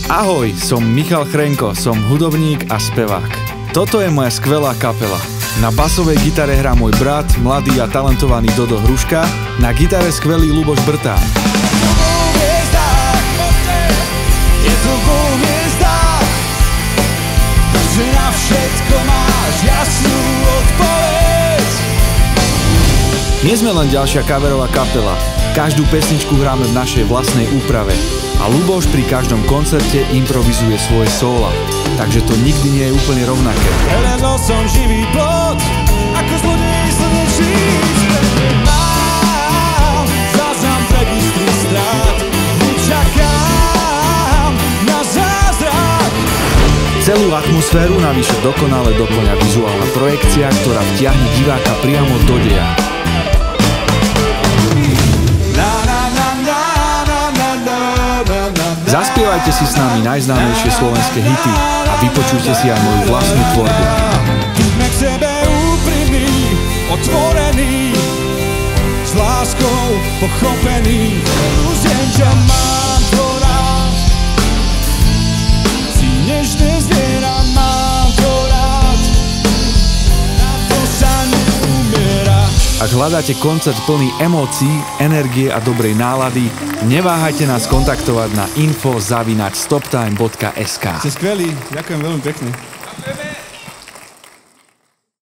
Ahoj, som Michal Chrenko, som hudobník a spevák. Toto je moja skvelá kapela. Na basovej gitare hrá môj brat, mladý a talentovaný Dodo Hruška, na gitare skvelý Ľuboš Brtán. Že na všetko máš jasnú odpoveď. Nie sme len ďalšia coverová kapela. Každú pesničku hráme v našej vlastnej úprave. A Ľuboš pri každom koncerte improvizuje svoje sóla. Takže to nikdy nie je úplne rovnaké. Hľadal som živý plod, ako zlodej slnečný svet. Mám záznam v registri strát, nečakám na zázrak. Celú atmosféru navyše dokonale doplňa vizuálna projekcia, ktorá vtiahne diváka priamo do deja. Zaspievajte si s nami najznámejšie slovenské hity a vypočujte si aj moju vlastnú tvorbu. Buďme k sebe úprimní, otvorení, s láskou pochopení. Viem, že mám to rád, si nežné zviera, mám to rád, na to sa neumiera. Ak hľadáte koncert plný emócií, energie a dobrej nálady, neváhajte nás kontaktovať na info@stoptime.sk. Ste skvelí, ďakujem veľmi pekne.